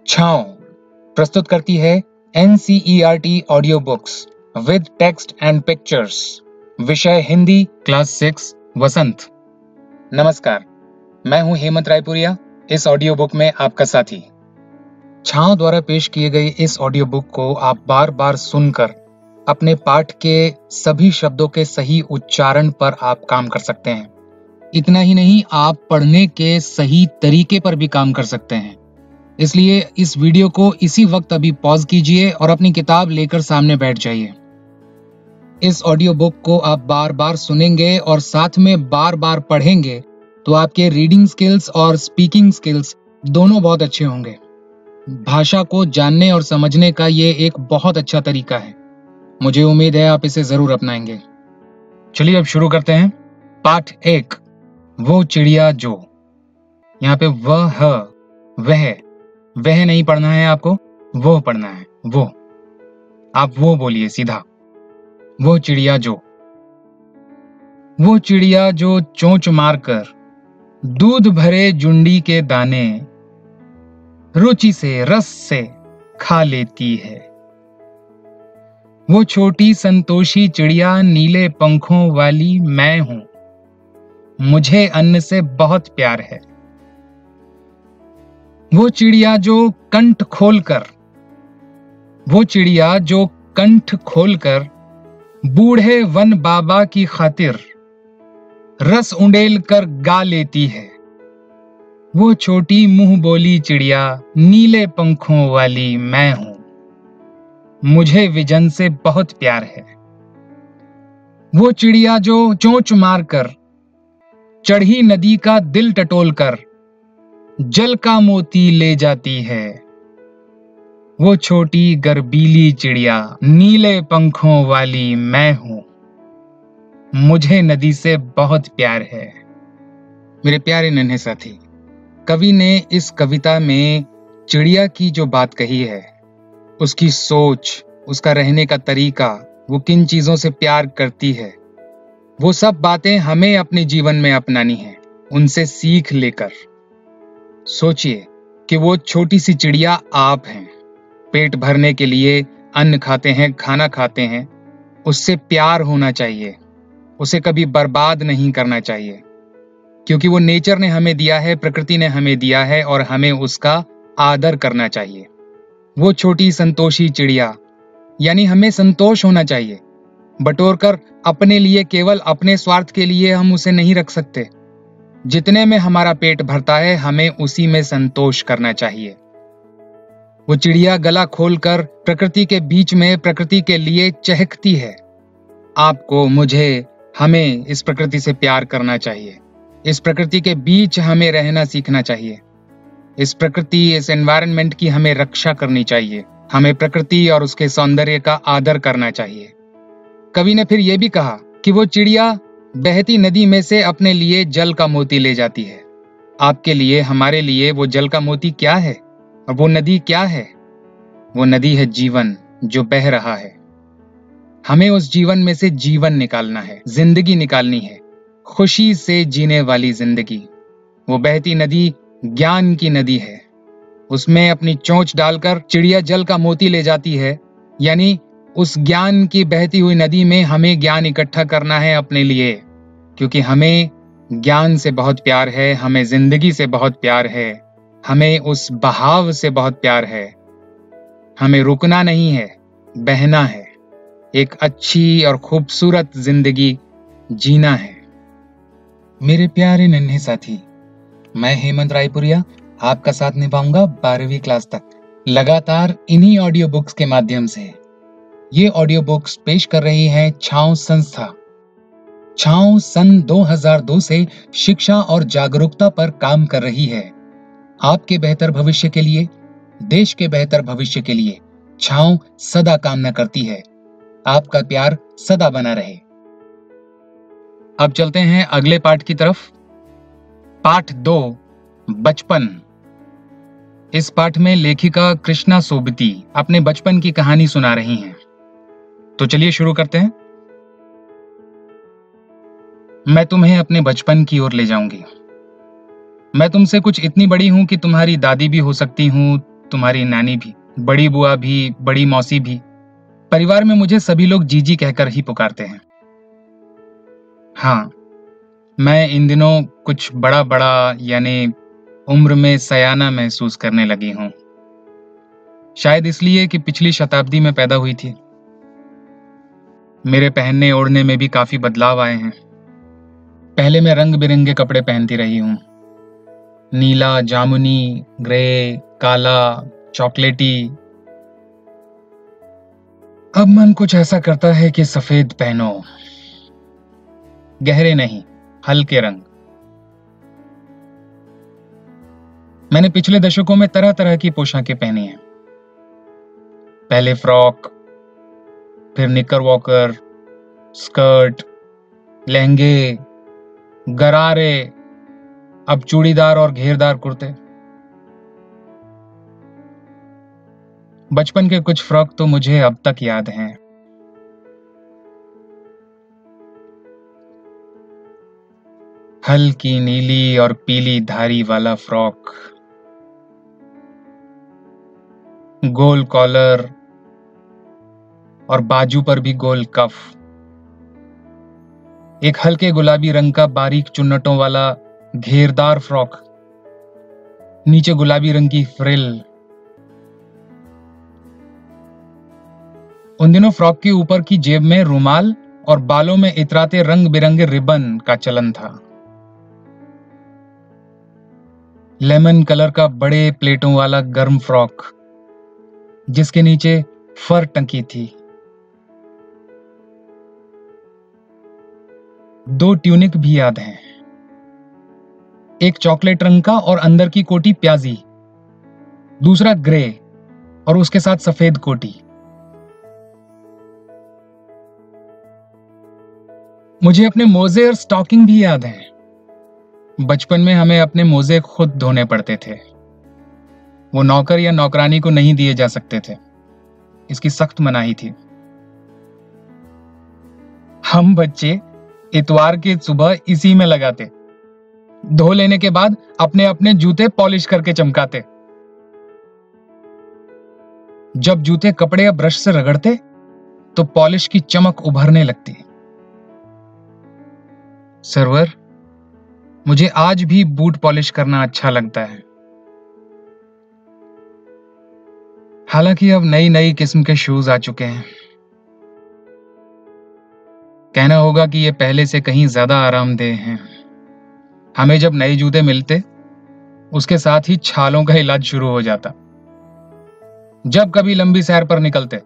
छाँव प्रस्तुत करती है NCERT audio books with text and pictures. विषय हिंदी, क्लास 6, वसंत। नमस्कार, मैं हूं हेमंत रायपुरिया, इस ऑडियो बुक में आपका साथी। छाँव द्वारा पेश किए गए इस ऑडियो बुक को आप बार बार सुनकर अपने पाठ के सभी शब्दों के सही उच्चारण पर आप काम कर सकते हैं। इतना ही नहीं, आप पढ़ने के सही तरीके पर भी काम कर सकते हैं। इसलिए इस वीडियो को इसी वक्त अभी पॉज कीजिए और अपनी किताब लेकर सामने बैठ जाइए। इस ऑडियो बुक को आप बार बार सुनेंगे और साथ में बार बार पढ़ेंगे तो आपके रीडिंग स्किल्स और स्पीकिंग स्किल्स दोनों बहुत अच्छे होंगे। भाषा को जानने और समझने का ये एक बहुत अच्छा तरीका है। मुझे उम्मीद है आप इसे जरूर अपनाएंगे। चलिए अब शुरू करते हैं। पाठ 1, वो चिड़िया जो। यहाँ पे वह नहीं पढ़ना है आपको, वो पढ़ना है। वो आप वो बोलिए सीधा। वो चिड़िया जो। वो चिड़िया जो चोंच मारकर दूध भरे जुंडी के दाने रुचि से रस से खा लेती है। वो छोटी संतोषी चिड़िया नीले पंखों वाली मैं हूं, मुझे अन्न से बहुत प्यार है। वो चिड़िया जो कंठ खोलकर बूढ़े वन बाबा की खातिर रस उंडेल कर गा लेती है। वो छोटी मुंह बोली चिड़िया नीले पंखों वाली मैं हूं, मुझे विजन से बहुत प्यार है। वो चिड़िया जो चोंच मारकर चढ़ी नदी का दिल टटोलकर जल का मोती ले जाती है। वो छोटी गर्बीली चिड़िया नीले पंखों वाली मैं हूं, मुझे नदी से बहुत प्यार है। मेरे प्यारे नन्हे साथी, कवि ने इस कविता में चिड़िया की जो बात कही है, उसकी सोच, उसका रहने का तरीका, वो किन चीजों से प्यार करती है, वो सब बातें हमें अपने जीवन में अपनानी है, उनसे सीख लेकर। सोचिए कि वो छोटी सी चिड़िया आप हैं। पेट भरने के लिए अन्न खाते हैं, खाना खाते हैं। उससे प्यार होना चाहिए, उसे कभी बर्बाद नहीं करना चाहिए, क्योंकि वो नेचर ने हमें दिया है, प्रकृति ने हमें दिया है और हमें उसका आदर करना चाहिए। वो छोटी संतोषी चिड़िया, यानी हमें संतोष होना चाहिए। बटोर कर अपने लिए, केवल अपने स्वार्थ के लिए हम उसे नहीं रख सकते। जितने में हमारा पेट भरता है, हमें उसी में संतोष करना चाहिए। वो चिड़िया गला खोलकर प्रकृति के बीच में प्रकृति के लिए चहकती है। आपको, मुझे, हमें इस प्रकृति से प्यार करना चाहिए। इस प्रकृति के बीच हमें रहना सीखना चाहिए। इस प्रकृति, इस एनवायरनमेंट की हमें रक्षा करनी चाहिए। हमें प्रकृति और उसके सौंदर्य का आदर करना चाहिए। कवि ने फिर यह भी कहा कि वो चिड़िया बहती नदी में से अपने लिए जल का मोती ले जाती है। आपके लिए, हमारे लिए वो जल का मोती क्या है और वो नदी क्या है? वो नदी है जीवन, जो बह रहा है। हमें उस जीवन में से जीवन निकालना है, जिंदगी निकालनी है, खुशी से जीने वाली जिंदगी। वो बहती नदी ज्ञान की नदी है। उसमें अपनी चोंच डालकर चिड़िया जल का मोती ले जाती है, यानी उस ज्ञान की बहती हुई नदी में हमें ज्ञान इकट्ठा करना है अपने लिए, क्योंकि हमें ज्ञान से बहुत प्यार है, हमें जिंदगी से बहुत प्यार है, हमें उस बहाव से बहुत प्यार है। हमें रुकना नहीं है, बहना है, एक अच्छी और खूबसूरत जिंदगी जीना है। मेरे प्यारे नन्हे साथी, मैं हेमंत रायपुरिया आपका साथ निभाऊंगा 12वीं क्लास तक, लगातार इन्हीं ऑडियो बुक्स के माध्यम से। ये ऑडियो बुक्स पेश कर रही है छाँव संस्था। छाँव सन 2002 से शिक्षा और जागरूकता पर काम कर रही है। आपके बेहतर भविष्य के लिए, देश के बेहतर भविष्य के लिए छाँव सदा कामना करती है। आपका प्यार सदा बना रहे। अब चलते हैं अगले पाठ की तरफ। पाठ 2, बचपन। इस पाठ में लेखिका कृष्णा सोबती अपने बचपन की कहानी सुना रही हैं। तो चलिए शुरू करते हैं। मैं तुम्हें अपने बचपन की ओर ले जाऊंगी। मैं तुमसे कुछ इतनी बड़ी हूं कि तुम्हारी दादी भी हो सकती हूं, तुम्हारी नानी भी, बड़ी बुआ भी, बड़ी मौसी भी। परिवार में मुझे सभी लोग जीजी कहकर ही पुकारते हैं। हाँ, मैं इन दिनों कुछ बड़ा बड़ा यानी उम्र में सयाना महसूस करने लगी हूँ। शायद इसलिए कि पिछली शताब्दी में पैदा हुई थी। मेरे पहनने ओढ़ने में भी काफी बदलाव आए हैं। पहले मैं रंग बिरंगे कपड़े पहनती रही हूँ, नीला, जामुनी, ग्रे, काला, चॉकलेटी। अब मन कुछ ऐसा करता है कि सफेद पहनो, गहरे नहीं, हल्के रंग। मैंने पिछले दशकों में तरह तरह की पोशाकें पहनी हैं। पहले फ्रॉक, फिर निकर वॉकर, स्कर्ट, लहंगे, गरारे, अब चूड़ीदार और घेरदार कुर्ते। बचपन के कुछ फ्रॉक तो मुझे अब तक याद हैं। हल्की नीली और पीली धारी वाला फ्रॉक, गोल कॉलर और बाजू पर भी गोल कफ, एक हल्के गुलाबी रंग का बारीक चुन्नटों वाला घेरदार फ्रॉक, नीचे गुलाबी रंग की फ्रिल। उन दिनों फ्रॉक के ऊपर की जेब में रुमाल और बालों में इतराते रंग बिरंगे रिबन का चलन था। लेमन कलर का बड़े प्लेटों वाला गर्म फ्रॉक, जिसके नीचे फर टंकी थी। 2 ट्यूनिक भी याद हैं, एक चॉकलेट रंग का और अंदर की कोटी प्याजी, दूसरा ग्रे और उसके साथ सफेद कोटी। मुझे अपने मोजे और स्टॉकिंग भी याद हैं। बचपन में हमें अपने मोजे खुद धोने पड़ते थे। वो नौकर या नौकरानी को नहीं दिए जा सकते थे, इसकी सख्त मनाही थी। हम बच्चे इतवार की सुबह इसी में लगाते, धो लेने के बाद अपने अपने जूते पॉलिश करके चमकाते। जब जूते कपड़े या ब्रश से रगड़ते तो पॉलिश की चमक उभरने लगती। सर्वर, मुझे आज भी बूट पॉलिश करना अच्छा लगता है। हालांकि अब नई नई किस्म के शूज आ चुके हैं। कहना होगा कि ये पहले से कहीं ज्यादा आरामदेह हैं। हमें जब नए जूते मिलते, उसके साथ ही छालों का इलाज शुरू हो जाता। जब कभी लंबी सैर पर निकलते,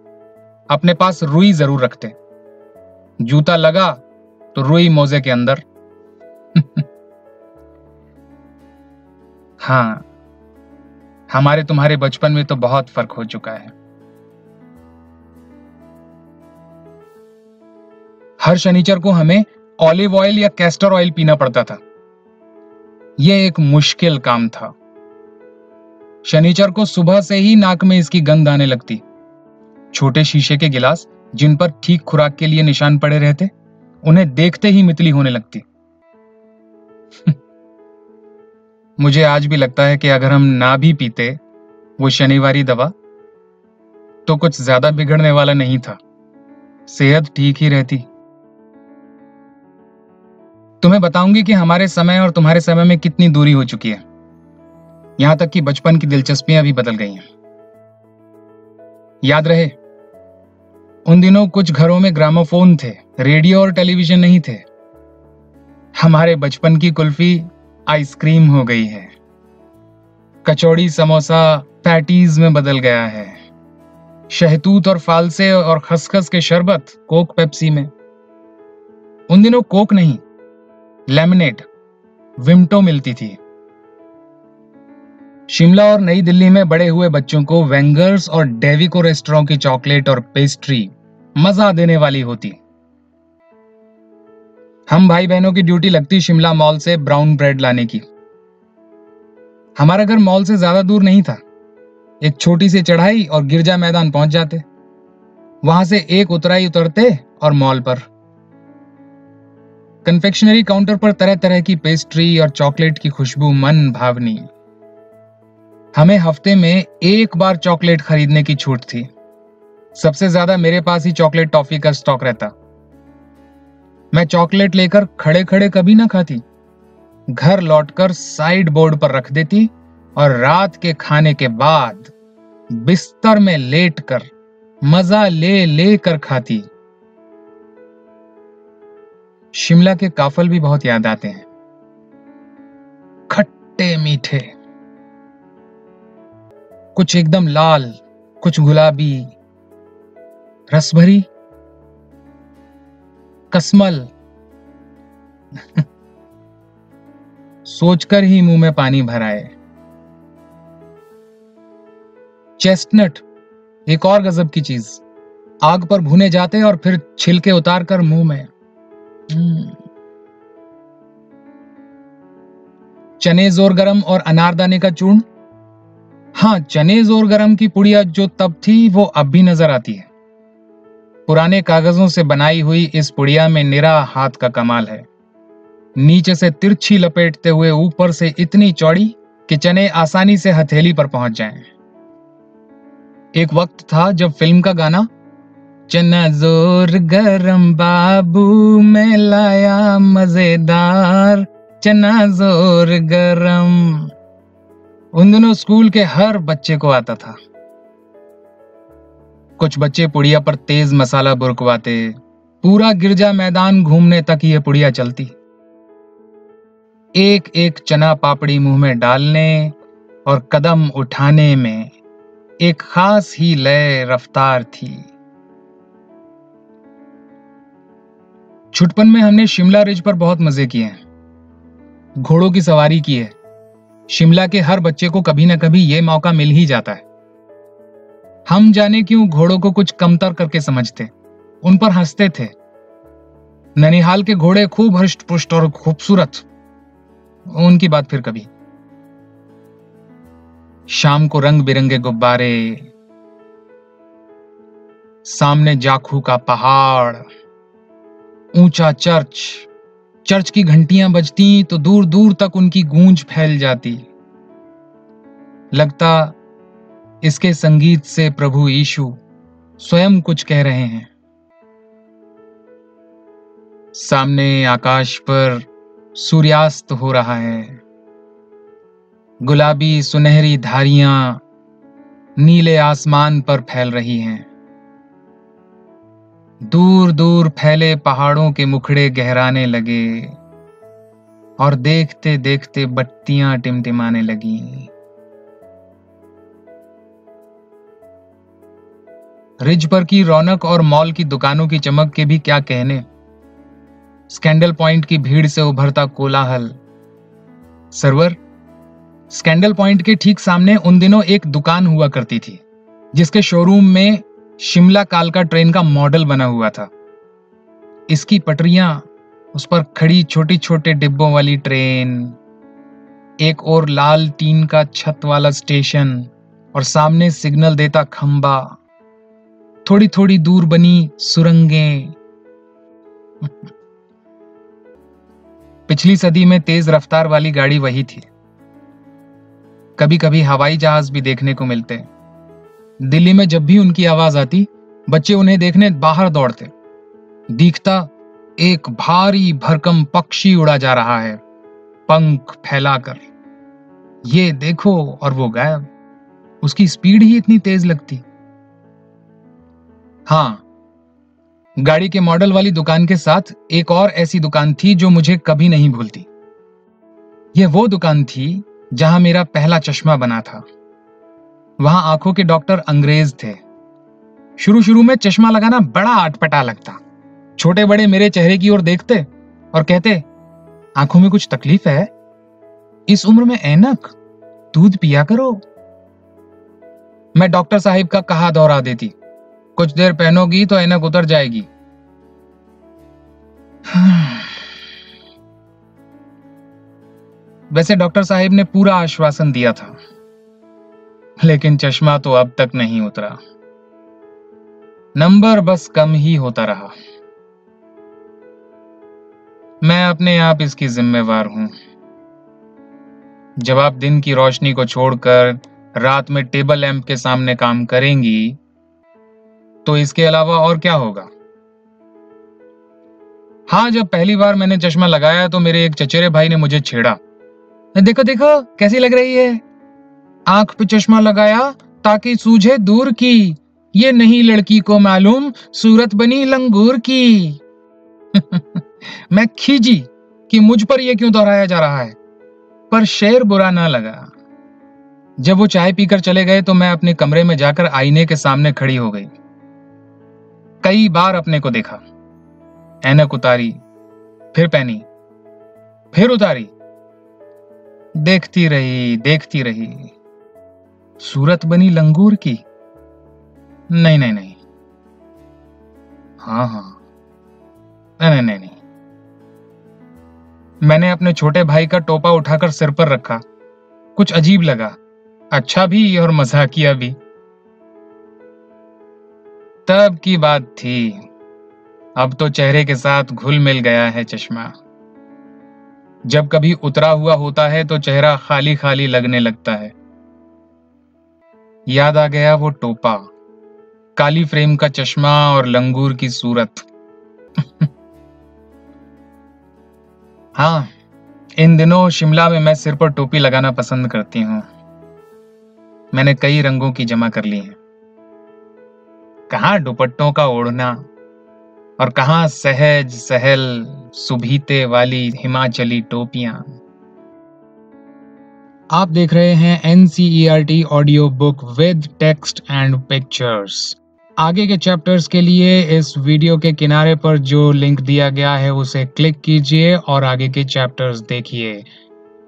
अपने पास रुई जरूर रखते। जूता लगा तो रुई मोजे के अंदर। हाँ, हमारे तुम्हारे बचपन में तो बहुत फर्क हो चुका है। हर शनिचर को हमें ऑलिव ऑयल या कैस्टर ऑयल पीना पड़ता था। यह एक मुश्किल काम था। शनिचर को सुबह से ही नाक में इसकी गंध आने लगती। छोटे शीशे के गिलास जिन पर ठीक खुराक के लिए निशान पड़े रहते, उन्हें देखते ही मितली होने लगती। मुझे आज भी लगता है कि अगर हम ना भी पीते वो शनिवारी दवा, तो कुछ ज्यादा बिगड़ने वाला नहीं था। सेहत ठीक ही रहती। तुम्हें बताऊंगी कि हमारे समय और तुम्हारे समय में कितनी दूरी हो चुकी है। यहां तक कि बचपन की दिलचस्पियां भी बदल गई हैं। याद रहे, उन दिनों कुछ घरों में ग्रामोफोन थे, रेडियो और टेलीविजन नहीं थे। हमारे बचपन की कुल्फी आइसक्रीम हो गई है। कचौड़ी समोसा पैटीज में बदल गया है। शहतूत और फालसे और खसखस के शरबत कोक पेप्सी में। उन दिनों कोक नहीं, लेमनेड, विम्टो मिलती थी। शिमला और नई दिल्ली में बड़े हुए बच्चों को वेंगर्स और डेविको रेस्टोरेंट की चॉकलेट और पेस्ट्री मजा देने वाली होती। हम भाई बहनों की ड्यूटी लगती शिमला मॉल से ब्राउन ब्रेड लाने की। हमारा घर मॉल से ज्यादा दूर नहीं था। एक छोटी सी चढ़ाई और गिरजा मैदान पहुंच जाते। वहां से एक उतराई उतरते और मॉल पर। कन्फेक्शनरी काउंटर पर तरह तरह की पेस्ट्री और चॉकलेट की खुशबू मन भावनी। हमें हफ्ते में एक बार चॉकलेट खरीदने की छूट थी। सबसे ज्यादा मेरे पास ही चॉकलेट टॉफी का स्टॉक रहता। मैं चॉकलेट लेकर खड़े खड़े कभी ना खाती, घर लौटकर साइड बोर्ड पर रख देती और रात के खाने के बाद बिस्तर में लेटकर मजा ले लेकर खाती। शिमला के काफल भी बहुत याद आते हैं, खट्टे मीठे, कुछ एकदम लाल, कुछ गुलाबी, रसभरी, कसमल। सोचकर ही मुंह में पानी भर आए। चेस्टनट एक और गजब की चीज, आग पर भुने जाते और फिर छिलके उतारकर मुंह में। चने जोर गरम और अनारदाने का चूर्ण। हाँ, चने जोर गरम की पुड़िया जो तब थी वो अब भी नजर आती है। पुराने कागजों से बनाई हुई इस पुड़िया में निरा हाथ का कमाल है। नीचे से तिरछी लपेटते हुए ऊपर से इतनी चौड़ी कि चने आसानी से हथेली पर पहुंच जाएं। एक वक्त था जब फिल्म का गाना चना जोर गरम बाबू मैं लाया मजेदार चना जोर गरम, उन दिनों स्कूल के हर बच्चे को आता था। कुछ बच्चे पुड़िया पर तेज मसाला बुरकवाते, पूरा गिरजा मैदान घूमने तक ये पुड़िया चलती। एक एक चना पापड़ी मुंह में डालने और कदम उठाने में एक खास ही लय रफ्तार थी। छुटपन में हमने शिमला रिज पर बहुत मजे किए हैं, घोड़ों की सवारी की है। शिमला के हर बच्चे को कभी ना कभी यह मौका मिल ही जाता है। हम जाने क्यों घोड़ों को कुछ कमतर करके समझते, उन पर हंसते थे। ननिहाल के घोड़े खूब हृष्ट पुष्ट और खूबसूरत, उनकी बात फिर कभी। शाम को रंग बिरंगे गुब्बारे, सामने जाखू का पहाड़, ऊंचा चर्च, चर्च की घंटियां बजती तो दूर दूर तक उनकी गूंज फैल जाती। लगता इसके संगीत से प्रभु यीशु स्वयं कुछ कह रहे हैं। सामने आकाश पर सूर्यास्त हो रहा है, गुलाबी सुनहरी धारियां नीले आसमान पर फैल रही हैं। दूर दूर फैले पहाड़ों के मुखड़े गहराने लगे और देखते देखते बत्तियां टिमटिमाने लगी। रिज पर की रौनक और मॉल की दुकानों की चमक के भी क्या कहने। स्कैंडल पॉइंट की भीड़ से उभरता कोलाहल। सरवर, स्कैंडल पॉइंट के ठीक सामने उन दिनों एक दुकान हुआ करती थी जिसके शोरूम में शिमला कालका ट्रेन का मॉडल बना हुआ था। इसकी पटरियां, उस पर खड़ी छोटी छोटे डिब्बों वाली ट्रेन, एक और लाल टीन का छत वाला स्टेशन और सामने सिग्नल देता खंबा, थोड़ी थोड़ी दूर बनी सुरंगें। पिछली सदी में तेज रफ्तार वाली गाड़ी वही थी। कभी कभी हवाई जहाज भी देखने को मिलते। दिल्ली में जब भी उनकी आवाज आती, बच्चे उन्हें देखने बाहर दौड़ते। दिखता एक भारी भरकम पक्षी उड़ा जा रहा है, पंख फैलाकर। ये देखो और वो गायब। उसकी स्पीड ही इतनी तेज लगती। हाँ, गाड़ी के मॉडल वाली दुकान के साथ एक और ऐसी दुकान थी जो मुझे कभी नहीं भूलती। यह वो दुकान थी जहां मेरा पहला चश्मा बना था। वहां आंखों के डॉक्टर अंग्रेज थे। शुरू शुरू में चश्मा लगाना बड़ा अटपटा लगता। छोटे बड़े मेरे चेहरे की ओर देखते और कहते, आंखों में कुछ तकलीफ है? इस उम्र में ऐनक? दूध पिया करो। मैं डॉक्टर साहिब का कहा दोहरा देती, कुछ देर पहनोगी तो ऐनक उतर जाएगी। वैसे डॉक्टर साहिब ने पूरा आश्वासन दिया था, लेकिन चश्मा तो अब तक नहीं उतरा। नंबर बस कम ही होता रहा। मैं अपने आप इसकी जिम्मेवार हूं। जब आप दिन की रोशनी को छोड़कर रात में टेबल लैंप के सामने काम करेंगी तो इसके अलावा और क्या होगा? हाँ, जब पहली बार मैंने चश्मा लगाया तो मेरे एक चचेरे भाई ने मुझे छेड़ा, देखो देखो कैसी लग रही है, आंख पे चश्मा लगाया ताकि सूझे दूर की, ये नहीं लड़की को मालूम सूरत बनी लंगूर की। मैं खीजी कि मुझ पर यह क्यों दोहराया जा रहा है, पर शेर बुरा ना लगा। जब वो चाय पीकर चले गए तो मैं अपने कमरे में जाकर आईने के सामने खड़ी हो गई। कई बार अपने को देखा, ऐनक उतारी, फिर पहनी, फिर उतारी, देखती रही। सूरत बनी लंगूर की? नहीं नहीं नहीं, हाँ हाँ, नहीं नहीं नहीं। मैंने अपने छोटे भाई का टोपा उठाकर सिर पर रखा। कुछ अजीब लगा, अच्छा भी और मजाकिया भी। तब की बात थी, अब तो चेहरे के साथ घुल मिल गया है चश्मा। जब कभी उतरा हुआ होता है तो चेहरा खाली खाली लगने लगता है। याद आ गया वो टोपा, काली फ्रेम का चश्मा और लंगूर की सूरत। हाँ, इन दिनों शिमला में मैं सिर पर टोपी लगाना पसंद करती हूँ। मैंने कई रंगों की जमा कर ली है। कहाँ दुपट्टों का ओढ़ना और कहाँ सहज सहल सुभीते वाली हिमाचली टोपियां। आप देख रहे हैं NCERT audio book with text and pictures. आगे के चैप्टर्स के लिए इस वीडियो के किनारे पर जो लिंक दिया गया है उसे क्लिक कीजिए और आगे के चैप्टर्स देखिए।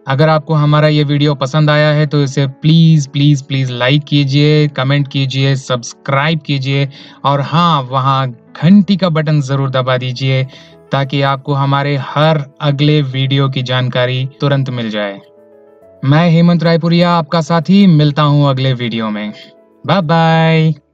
अगर आपको हमारा ये वीडियो पसंद आया है तो इसे प्लीज़ प्लीज़ प्लीज़ लाइक कीजिए, कमेंट कीजिए, सब्सक्राइब कीजिए और हाँ, वहाँ घंटी का बटन ज़रूर दबा दीजिए ताकि आपको हमारे हर अगले वीडियो की जानकारी तुरंत मिल जाए। मैं हेमंत रायपुरिया आपका साथी, मिलता हूँ अगले वीडियो में। Bye bye.